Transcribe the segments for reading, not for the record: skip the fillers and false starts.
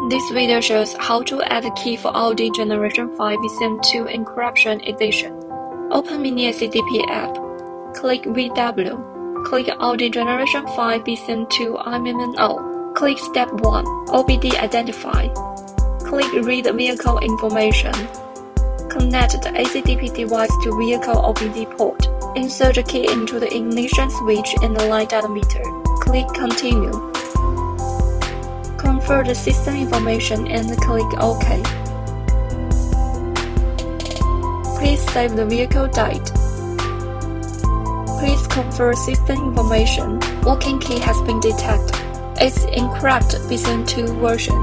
This video shows how to add a key for Audi Generation 5 BCM2 Encryption Edition. Open Mini ACDP app. Click VW. Click Audi Generation 5 BCM2 IMMO. Click Step 1. OBD Identify. Click Read Vehicle Information. Connect the ACDP device to vehicle OBD port. Insert the key into the ignition switch and the light data meter. Click Continue. Confirm the system information and click OK. Please save the vehicle date. Please confirm system information. Locking key has been detected. It's encrypted BCM2 version.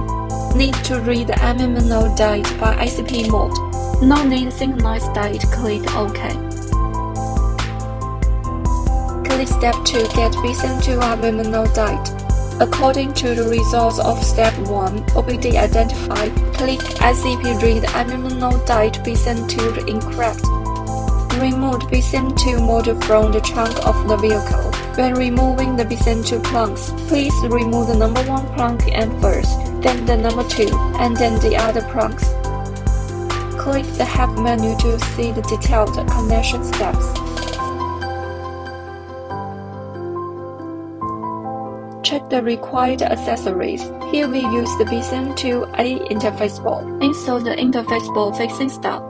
Need to read the IMMO date by ICP mode. No need synchronize date. Click OK. Click Step 2 Get BCM2 IMMO date. According to the results of Step 1, OBD Identify, click ICP Read IMMO date BCM2 to encrypt. Remove BCM2 module from the trunk of the vehicle. When removing the BCM2 plunks, please remove the number 1 plunk and first, then the number 2, and then the other plunks. Click the Help menu to see the detailed connection steps. Check the required accessories. Here we use the BCM2A interface board. Install the interface board fixing step.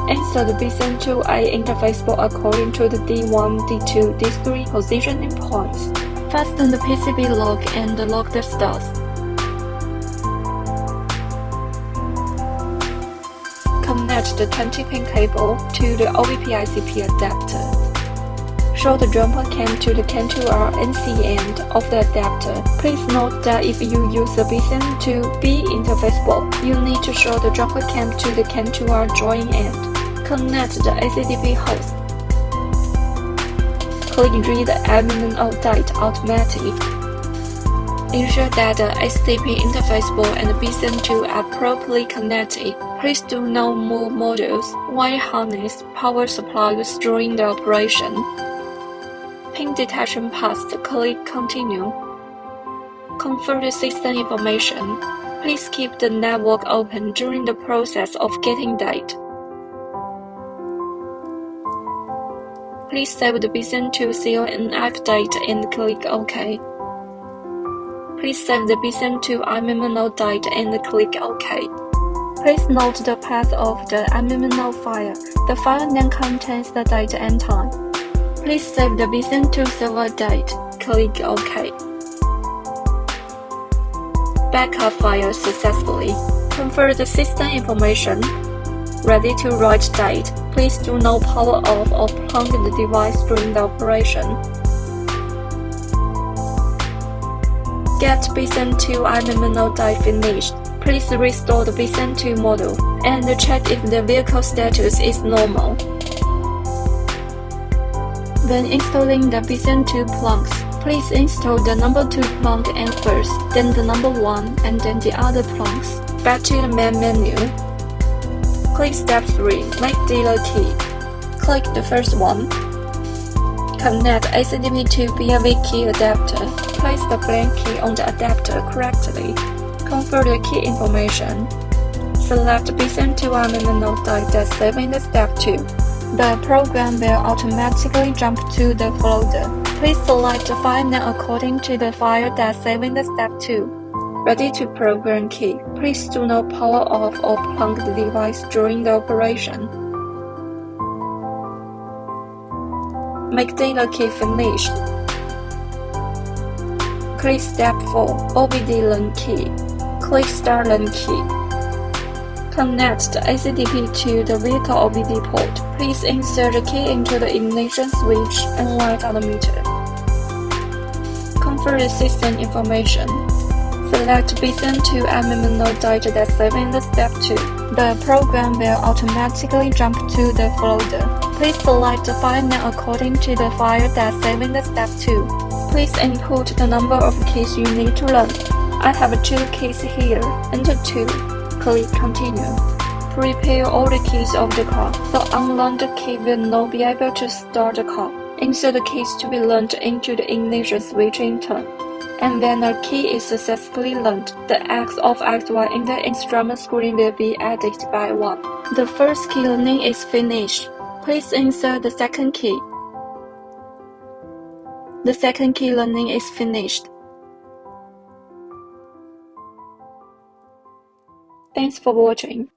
Insert the BCM2A interface board according to the D1, D2, D3 positioning points. Fasten the PCB lock and lock the studs. Connect the 20-pin cable to the OVP-ICP adapter. Show the jumper cam to the CAN2R NC end of the adapter. Please note that if you use the BCM2B interface board, you need to show the jumper cam to the CAN2R join end. Connect the ACDP host. Click Read IMMO date automatic. Ensure that the ACDP interface board and the BCM2 are properly connected. Please do not move modules, wire harness, power supplies during the operation. Pin detection passed. Click Continue. Confirm the system information. Please keep the network open during the process of getting data. Please save the BCM2 CONF data and click OK. Please save the BCM2 IMMO data and click OK. Please note the path of the IMMO file. The file name contains the date and time. Please save the BCM2 server date. Click OK. Backup file successfully. Confirm the system information. Ready to write date. Please do not power off or plug the device during the operation. Get BCM2 IMMO date finished. Please restore the BCM2 module and check if the vehicle status is normal. When installing the BCM2 plunks, please install the number 2 plunk and first, then the number 1 and then the other plunks. Back to the main menu. Click Step 3, Make Dealer Key. Click the first one. Connect ACDP to BLV key adapter. Place the blank key on the adapter correctly. Confirm the key information. Select BCM2 IMMO date that's saved in the Step 2. The program will automatically jump to the folder. Please select the file name according to the file that's saved in the Step 2. Ready to program key. Please do not power off or plug the device during the operation. Make data key finished. Click Step 4, OBD Learn key. Click Start Learn key. Connect the ACDP to the vehicle OBD port. Please insert the key into the ignition switch and light on the meter. Confirm the system information. Select BCM2 IMMO data that's saved in the Step 2. The program will automatically jump to the folder. Please select the file name according to the file that's saved in the Step 2. Please input the number of keys you need to learn. I have 2 keys here. Enter 2. Click Continue. Prepare all the keys of the car. The unlearned key will not be able to start the car. Insert the keys to be learned into the ignition switch in turn. And when a key is successfully learned, the X of XY in the instrument screen will be added by 1. The first key learning is finished. Please insert the second key. The second key learning is finished. Thanks for watching.